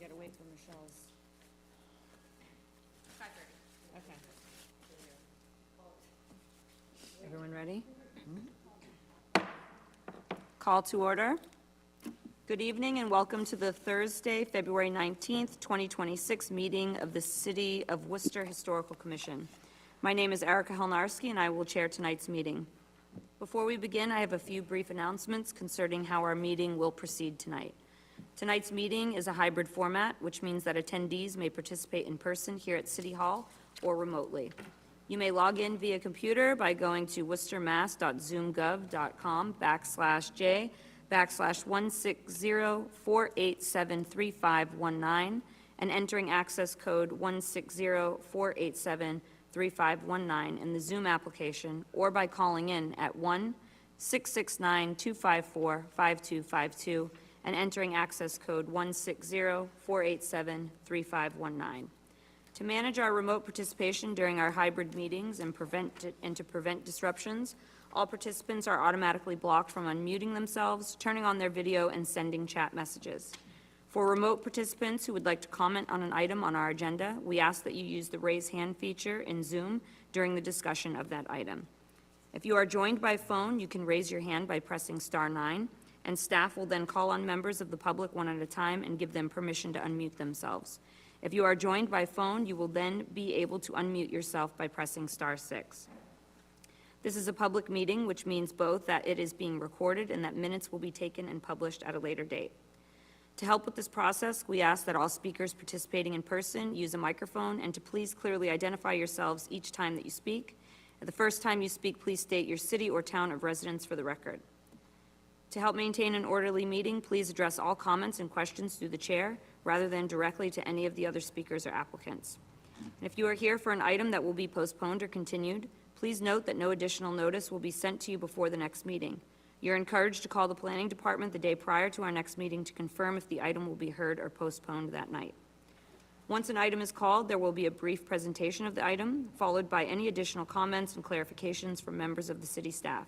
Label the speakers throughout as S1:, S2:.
S1: get away from Michelle's. 5:30. Okay. Everyone ready? Call to order. Good evening and welcome to the Thursday, February 19th, 2026 meeting of the City of Worcester Historical Commission. My name is Erica Helnarski and I will chair tonight's meeting. Before we begin, I have a few brief announcements concerning how our meeting will proceed tonight. Tonight's meeting is a hybrid format, which means that attendees may participate in person here at City Hall or remotely. You may log in via computer by going to worcestermass.zoomgov.com/J/160-487-3519 and entering access code 160-487-3519 in the Zoom application, or by calling in at 1-669-254-5252 and entering access code 160-487-3519. To manage our remote participation during our hybrid meetings and to prevent disruptions, all participants are automatically blocked from unmuting themselves, turning on their video, and sending chat messages. For remote participants who would like to comment on an item on our agenda, we ask that you use the raise hand feature in Zoom during the discussion of that item. If you are joined by phone, you can raise your hand by pressing *9, and staff will then call on members of the public one at a time and give them permission to unmute themselves. If you are joined by phone, you will then be able to unmute yourself by pressing *6. This is a public meeting, which means both that it is being recorded and that minutes will be taken and published at a later date. To help with this process, we ask that all speakers participating in person use a microphone and to please clearly identify yourselves each time that you speak. At the first time you speak, please state your city or town of residence for the record. To help maintain an orderly meeting, please address all comments and questions through the chair rather than directly to any of the other speakers or applicants. And if you are here for an item that will be postponed or continued, please note that no additional notice will be sent to you before the next meeting. You're encouraged to call the planning department the day prior to our next meeting to confirm if the item will be heard or postponed that night. Once an item is called, there will be a brief presentation of the item, followed by any additional comments and clarifications from members of the city staff.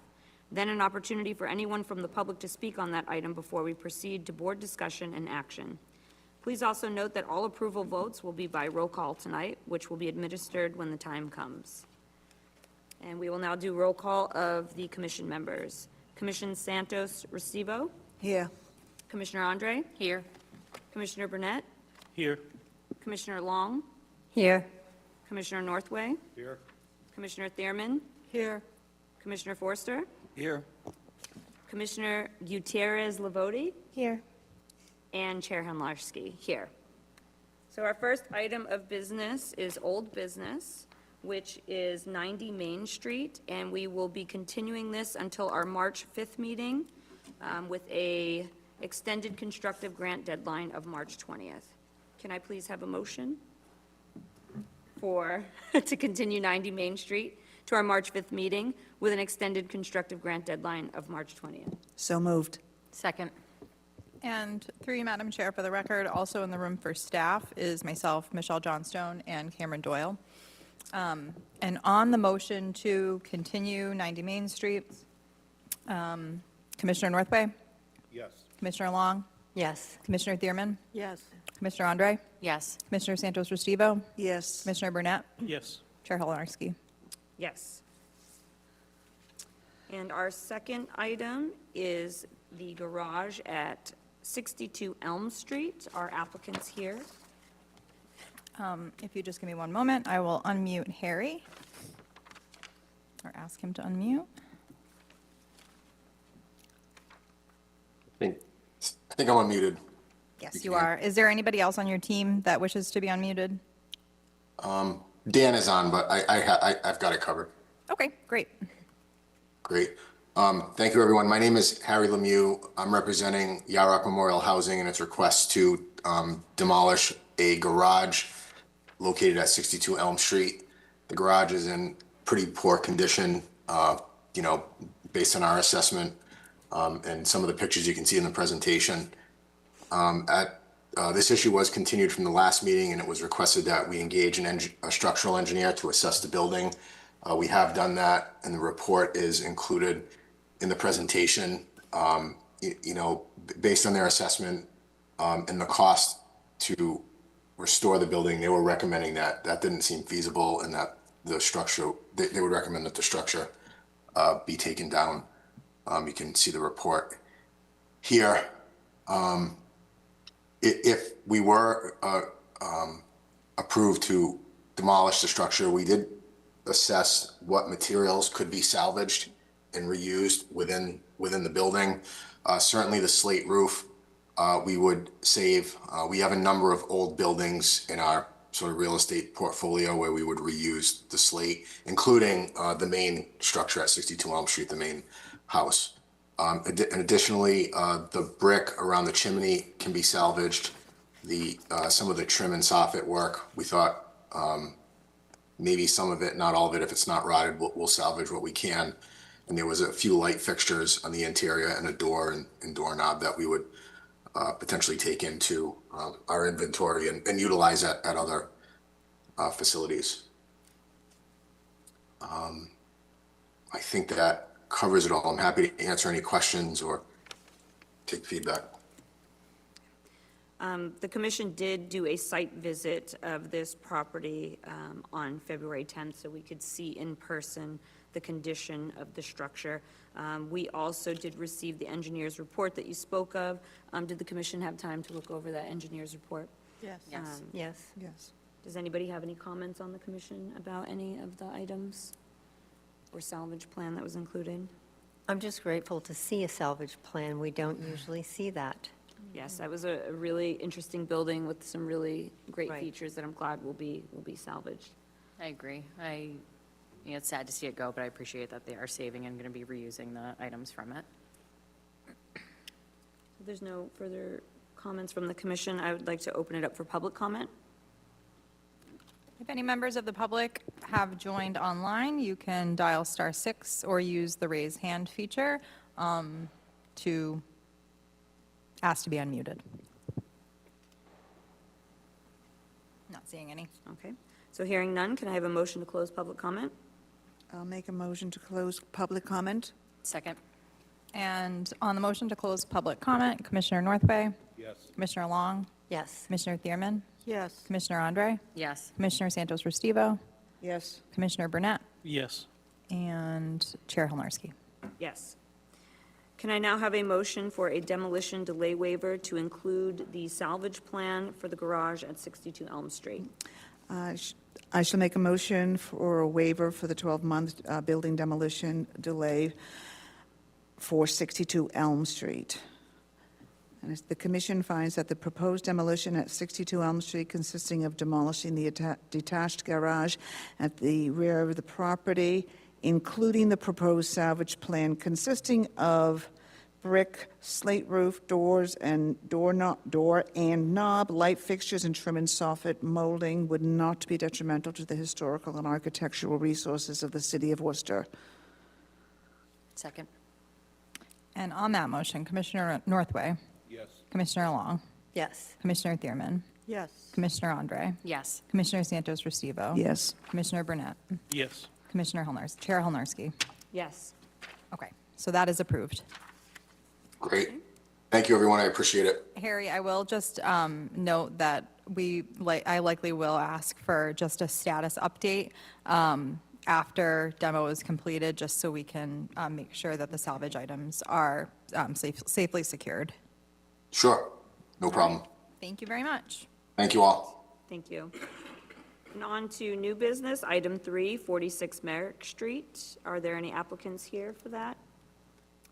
S1: Then an opportunity for anyone from the public to speak on that item before we proceed to board discussion and action. Please also note that all approval votes will be by roll call tonight, which will be administered when the time comes. And we will now do roll call of the commission members. Commissioner Santos Restivo.
S2: Here.
S1: Commissioner Andre. Here. Commissioner Burnett.
S3: Here.
S1: Commissioner Long.
S2: Here.
S1: Commissioner Northway.
S3: Here.
S1: Commissioner Thierman.
S2: Here.
S1: Commissioner Forster.
S3: Here.
S1: Commissioner Gutierrez-Lavoti.
S2: Here.
S1: And Chair Henlarski here. So our first item of business is old business, which is 90 Main Street, and we will be continuing this until our March 5th meeting with a extended constructive grant deadline of March 20th. Can I please have a motion to continue 90 Main Street to our March 5th meeting with an extended constructive grant deadline of March 20th?
S2: So moved.
S4: Second.
S5: And through you, Madam Chair, for the record, also in the room for staff is myself, Michelle Johnstone, and Cameron Doyle. And on the motion to continue 90 Main Street, Commissioner Northway,
S3: Yes.
S5: Commissioner Long,
S4: Yes.
S5: Commissioner Thierman,
S2: Yes.
S5: Commissioner Andre,
S4: Yes.
S5: Commissioner Santos Restivo,
S2: Yes.
S5: Commissioner Burnett,
S3: Yes.
S5: Chair Helarski.
S1: Yes. And our second item is the garage at 62 Elm Street. Our applicant's here.
S5: If you just give me one moment, I will unmute Harry, or ask him to unmute.
S6: I think I'm unmuted.
S5: Yes, you are. Is there anybody else on your team that wishes to be unmuted?
S6: Dan is on, but I've got it covered.
S5: Okay, great.
S6: Great. Thank you, everyone. My name is Harry Lemieux. I'm representing Yarrock Memorial Housing and its request to demolish a garage located at 62 Elm Street. The garage is in pretty poor condition, based on our assessment and some of the pictures you can see in the presentation. This issue was continued from the last meeting, and it was requested that we engage a structural engineer to assess the building. We have done that, and the report is included in the presentation. Based on their assessment and the cost to restore the building. They were recommending that. That didn't seem feasible, and that the structure, they would recommend that the structure be taken down. You can see the report here. If we were approved to demolish the structure, we did assess what materials could be salvaged and reused within the building. Certainly the slate roof, we would save. We have a number of old buildings in our sort of real estate portfolio where we would reuse the slate, including the main structure at 62 Elm Street, the main house. And additionally, the brick around the chimney can be salvaged. Some of the trim and soffit work, we thought maybe some of it, not all of it, if it's not rotted, we'll salvage what we can. And there was a few light fixtures on the interior and a door and doorknob that we would potentially take into our inventory and utilize at other facilities. I think that covers it all. I'm happy to answer any questions or take feedback.
S1: The commission did do a site visit of this property on February 10th, so we could see in person the condition of the structure. We also did receive the engineer's report that you spoke of. Did the commission have time to look over that engineer's report?
S5: Yes.
S2: Yes.
S5: Yes. Yes.
S1: Does anybody have any comments on the commission about any of the items or salvage plan that was included?
S2: I'm just grateful to see a salvage plan. We don't usually see that.
S1: Yes, that was a really interesting building with some really great
S2: Right.
S1: features that I'm glad will be salvaged.
S3: I agree. It's sad to see it go, but I appreciate that they are saving and going to be reusing the items from it.
S1: If there's no further comments from the commission, I would like to open it up for public comment.
S5: If any members of the public have joined online, you can dial *6 or use the raise hand feature to ask to be unmuted. Not seeing any.
S1: Okay, so hearing none, can I have a motion to close public comment?
S4: I'll make a motion to close public comment.
S3: Second?
S5: And on the motion to close public comment, Commissioner Northway?
S7: Yes.
S5: Commissioner Long?
S2: Yes.
S5: Commissioner Thierman?
S4: Yes.
S5: Commissioner Andre?
S3: Yes.
S5: Commissioner Santos Restivo?
S4: Yes.
S5: Commissioner Burnett?
S7: Yes.
S5: And Chair Hilnarski.
S1: Yes. Can I now have a motion for a demolition delay waiver to include the salvage plan for the garage at 62 Elm Street?
S4: I shall make a motion for a waiver for the 12-month building demolition delay for 62 Elm Street. And the commission finds that the proposed demolition at 62 Elm Street, consisting of demolishing the detached garage at the rear of the property, including the proposed salvage plan consisting of brick, slate roof, doors, and door and knob, light fixtures, and trim and soffit molding, would not be detrimental to the historical and architectural resources of the city of Worcester.
S3: Second?
S5: And on that motion, Commissioner Northway?
S7: Yes.
S5: Commissioner Long?
S2: Yes.
S5: Commissioner Thierman?
S4: Yes.
S5: Commissioner Andre?
S3: Yes.
S5: Commissioner Santos Restivo?
S4: Yes.
S5: Commissioner Burnett?
S7: Yes.
S5: Commissioner Chair Hilnarski?
S1: Yes.
S5: Okay, so that is approved.
S6: Great. Thank you, everyone. I appreciate it.
S5: Harry, I will just note that I likely will ask for just a status update after demo is completed, just so we can make sure that the salvage items are safely secured.
S6: Sure. No problem.
S5: Thank you very much.
S6: Thank you all.
S1: Thank you. And on to new business, item 3, 46 Merrick Street. Are there any applicants here for that?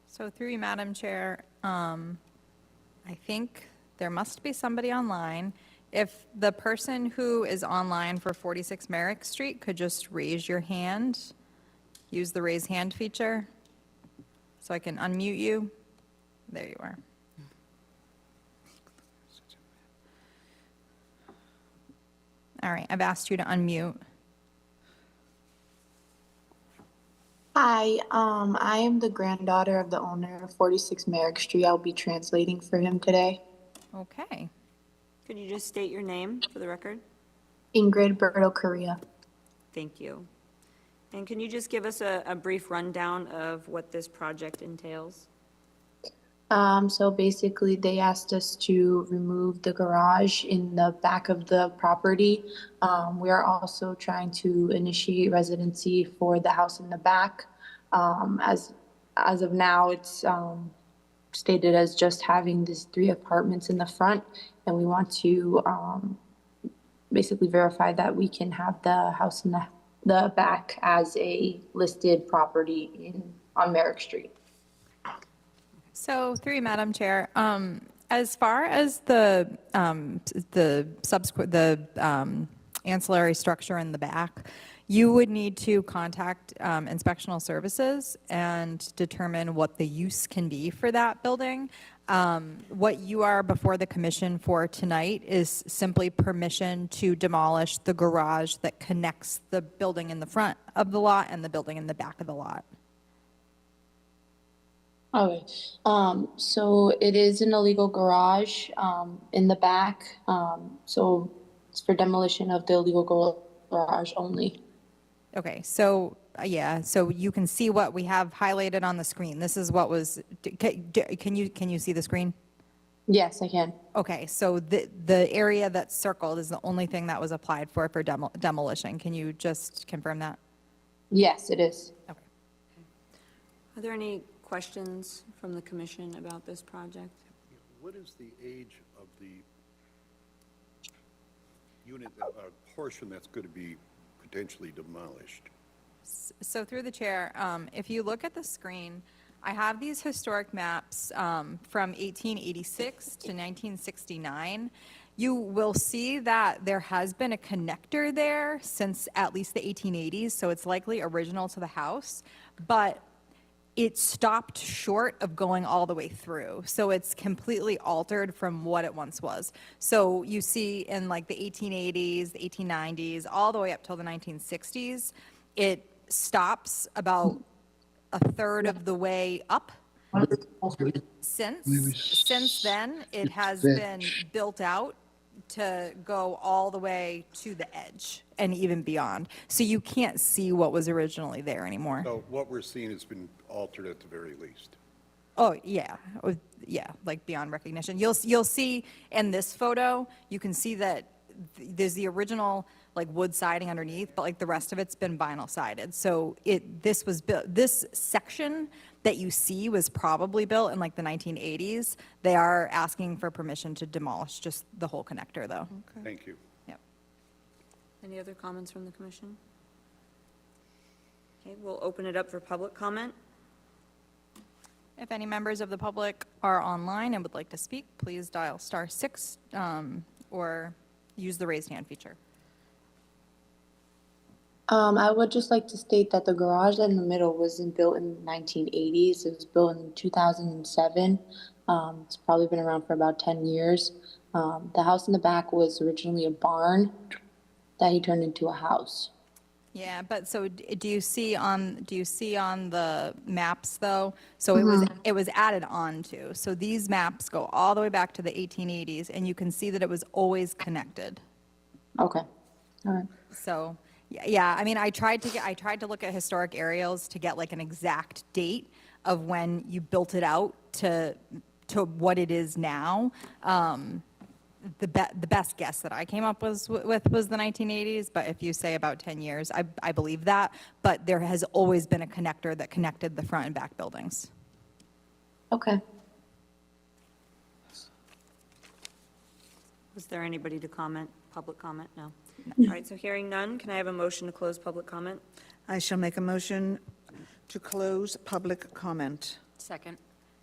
S5: So through you, Madam Chair, I think there must be somebody online. If the person who is online for 46 Merrick Street could just raise your hand, use the raise hand feature, so I can unmute you. There you are. All right, I've asked you to unmute.
S8: Hi, I am the granddaughter of the owner of 46 Merrick Street. I'll be translating for him today.
S5: Okay.
S1: Could you just state your name for the record?
S8: Ingrid Berto Korea.
S1: Thank you. And can you just give us a brief rundown of what this project entails?
S8: So basically, they asked us to remove the garage in the back of the property. We are also trying to initiate residency for the house in the back. As of now, it's stated as just having these 3 apartments in the front, and we want to basically verify that we can have the house in the back as a listed property on Merrick Street.
S5: So, through you, Madam Chair, as far as the ancillary structure in the back, you would need to contact inspectional services and determine what the use can be for that building. What you are before the commission for tonight is simply permission to demolish the garage that connects the building in the front of the lot and the building in the back of the lot.
S8: Okay, so it is an illegal garage, in the back, so it's for demolition of the illegal garage only.
S5: Okay, so, yeah, so you can see what we have highlighted on the screen. This is what was, can you see the screen?
S8: Yes, I can.
S5: Okay, so the area that's circled is the only thing that was applied for demolition. Can you just confirm that?
S8: Yes, it is.
S5: Okay.
S1: Are there any questions from the commission about this project?
S7: What is the age of the unit, portion that's going to be potentially demolished?
S5: So through the chair, if you look at the screen, I have these historic maps from 1886 to 1969. You will see that there has been a connector there since at least the 1880s, so it's likely original to the house, but it stopped short of going all the way through. So it's completely altered from what it once was. So you see in like the 1880s, the 1890s, all the way up till the 1960s, it stops about a third of the way up. Since then, it has been built out to go all the way to the edge and even beyond. So you can't see what was originally there anymore.
S7: So what we're seeing has been altered at the very least.
S5: Oh, yeah, yeah, like beyond recognition. You'll see in this photo, you can see that there's the original like wood siding underneath, but like the rest of it's been vinyl sided. So this was built, this section that you see was probably built in like the 1980s. They are asking for permission to demolish just the whole connector though.
S7: Thank you.
S5: Yep.
S1: Any other comments from the commission? Okay, we'll open it up for public comment.
S5: If any members of the public are online and would like to speak, please dial *6 or use the raised hand feature.
S8: I would just like to state that the garage in the middle wasn't built in the 1980s. It was built in 2007. It's probably been around for about 10 years. The house in the back was originally a barn that he turned into a house.
S5: Yeah, but so do you see on the maps though? So it was added on to. So these maps go all the way back to the 1880s and you can see that it was always connected.
S8: Okay, all right.
S5: So yeah, I mean I tried to look at historic aerials to get like an exact date of when you built it out to what it is now. The best guess that I came up with was the 1980s, but if you say about 10 years, I believe that. But there has always been a connector that connected the front and back buildings.
S8: Okay.
S1: Was there anybody to comment, public comment? No. All right, so hearing none, can I have a motion to close public comment?
S4: I shall make a motion to close public comment.
S3: Second.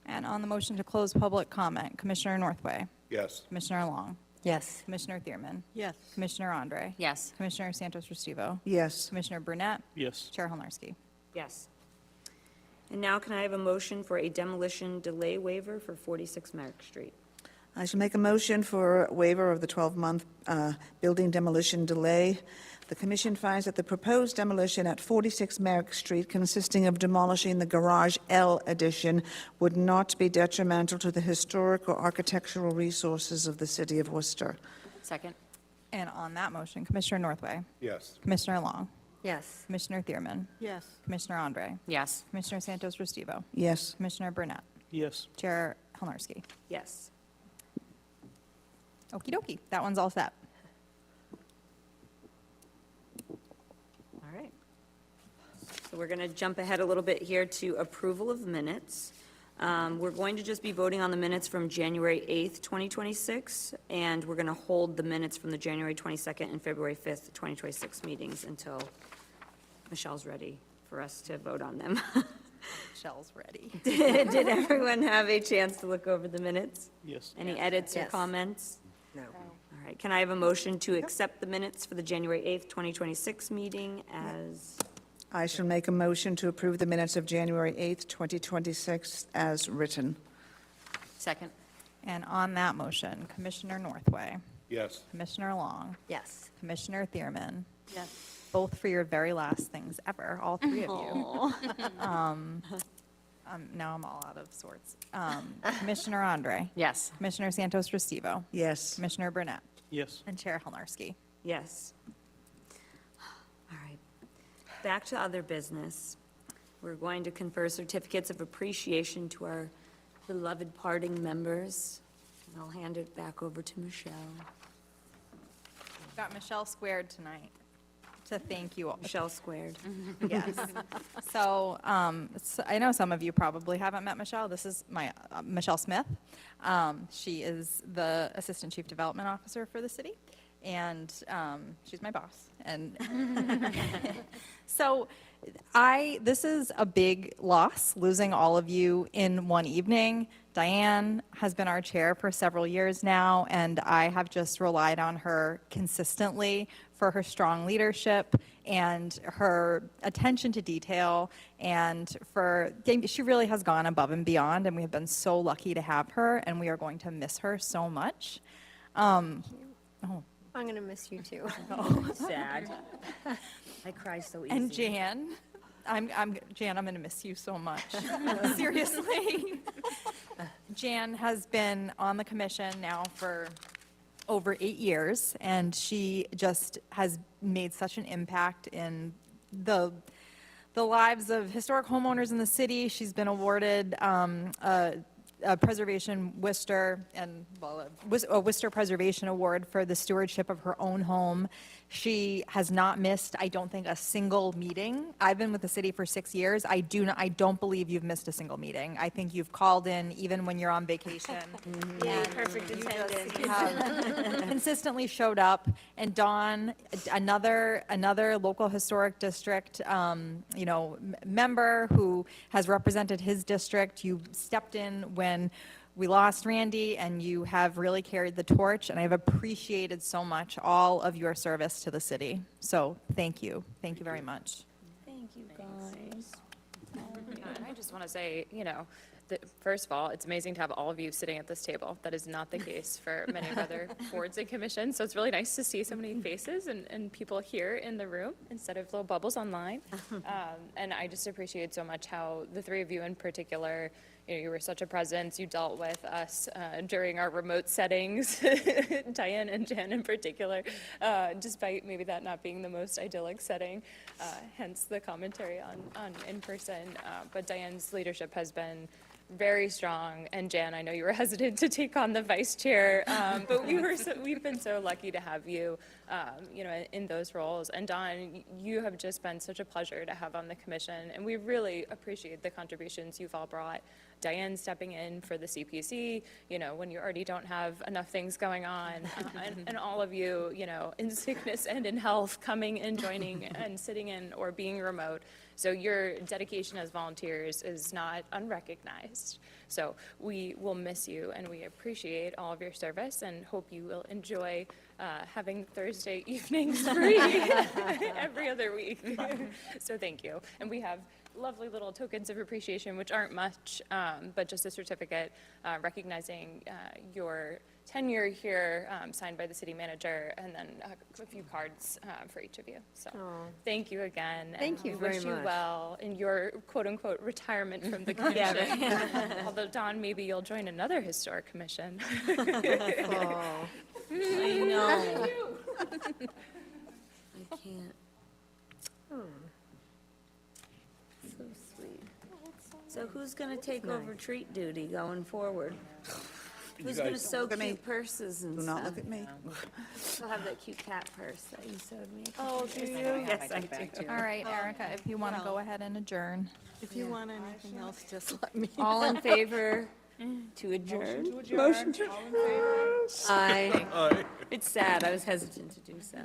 S5: And on the motion to close public comment, Commissioner Northway,
S7: Yes.
S5: Commissioner Long,
S2: Yes.
S5: Commissioner Thierman,
S2: Yes.
S5: Commissioner Andre,
S3: Yes.
S5: Commissioner Santos Restivo,
S4: Yes.
S5: Commissioner Burnett,
S9: Yes.
S5: Chair Holnarski.
S1: Yes. And now can I have a motion for a demolition delay waiver for 46 Merrick Street?
S4: I shall make a motion for waiver of the 12-month building demolition delay. The commission finds that the proposed demolition at 46 Merrick Street, consisting of demolishing the Garage L addition, would not be detrimental to the historic or architectural resources of the city of Worcester.
S3: Second.
S5: And on that motion, Commissioner Northway,
S7: Yes.
S5: Commissioner Long,
S2: Yes.
S5: Commissioner Thierman,
S2: Yes.
S5: Commissioner Andre,
S3: Yes.
S5: Commissioner Santos Restivo,
S4: Yes.
S5: Commissioner Burnett,
S9: Yes.
S5: Chair Helnarski.
S1: Yes.
S5: Okey dokey, that one's all set.
S1: All right. So we're going to jump ahead a little bit here to approval of minutes. We're going to just be voting on the minutes from January 8th, 2026, and we're going to hold the minutes from the January 22nd and February 5th, 2026 meetings until Michelle's ready for us to vote on them.
S5: Michelle's ready.
S1: Did everyone have a chance to look over the minutes?
S7: Yes.
S1: Any edits or
S2: Yes.
S1: comments?
S2: No.
S1: All right, can I have a motion to accept the minutes for the January 8th, 2026 meeting as,
S4: I shall make a motion to approve the minutes of January 8th, 2026 as written.
S3: Second.
S5: And on that motion, Commissioner Northway,
S7: Yes.
S5: Commissioner Long,
S2: Yes.
S5: Commissioner Thierman,
S3: Yes.
S5: both for your very last things ever, all three of you. Now I'm all out of sorts. Commissioner Andre,
S3: Yes.
S5: Commissioner Santos Restivo,
S4: Yes.
S5: Commissioner Burnett,
S7: Yes.
S5: and Chair Helnarski.
S1: yes. All right. Back to other business. We're going to confer certificates of appreciation to our beloved parting members. And I'll hand it back over to Michelle.
S5: Got Michelle squared tonight to thank you all.
S1: Michelle squared.
S5: Yes. So, I know some of you probably haven't met Michelle. This is my, Michelle Smith. She is the Assistant Chief Development Officer for the city, and she's my boss. And so this is a big loss, losing all of you in one evening. Diane has been our chair for several years now, and I have just relied on her consistently for her strong leadership and her attention to detail, and she really has gone above and beyond, and we have been so lucky to have her, and we are going to miss her so much.
S2: I'm going to miss you too.
S1: Sad. I cry so easy.
S5: And Jan, Jan, I'm going to miss you so much. Seriously. Jan has been on the commission now for over 8 years, and she just has made such an impact in the lives of historic homeowners in the city. She's been awarded a Preservation Worcester and, well, a Worcester Preservation Award for the stewardship of her own home. She has not missed, I don't think, a single meeting. I've been with the city for 6 years. I don't believe you've missed a single meeting. I think you've called in even when you're on vacation. And
S1: Perfect
S5: you just
S1: attendance.
S5: have consistently showed up. And Don, another local historic district, member who has represented his district. You stepped in when we lost Randy, and you have really carried the torch, and I've appreciated so much all of your service to the city. So thank you. Thank you very much.
S1: Thank you, guys.
S3: And I just want to say, first of all, it's amazing to have all of you sitting at this table. That is not the case for many of other boards and commissions. So it's really nice to see so many faces and people here in the room instead of little bubbles online. And I just appreciate so much how the three of you in particular, you were such a presence. You dealt with us during our remote settings, Diane and Jan in particular, despite maybe that not being the most idyllic setting, hence the commentary on in-person. But Diane's leadership has been very strong, and Jan, I know you were hesitant to take on the vice chair, but we've been so lucky to have you, in those roles. And Don, you have just been such a pleasure to have on the commission, and we really appreciate the contributions you've all brought. Diane stepping in for the CPC, when you already don't have enough things going on, and all of you, in sickness and in health, coming and joining and sitting in or being remote. So your dedication as volunteers is not unrecognized. So we will miss you, and we appreciate all of your service and hope you will enjoy having Thursday evenings free every other week. So thank you. And we have lovely little tokens of appreciation, which aren't much, but just a certificate recognizing your tenure here, signed by the city manager, and then a few cards for each of you. So thank you again.
S2: Thank you
S3: and
S2: very
S3: wish you
S2: much.
S3: well in your quote-unquote retirement from the commission. Although, Don, maybe you'll join another historic commission.
S2: Oh,
S1: I know. I can't.
S2: oh.
S1: So sweet. So who's gonna take over treat duty going forward? Who's
S7: guys
S1: gonna sew
S4: at me.
S1: cute purses and
S4: Do
S1: stuff?
S4: not look at me.
S1: I'll have that cute cat purse that you sewed me.
S5: Oh, do you?
S1: Yes, I do.
S5: All right, Erica, if you want to go ahead and adjourn.
S2: If you want anything else, just let me.
S1: All in favor to adjourn? Motion to adjourn.
S2: Aye.
S1: It's sad, I was hesitant to do so.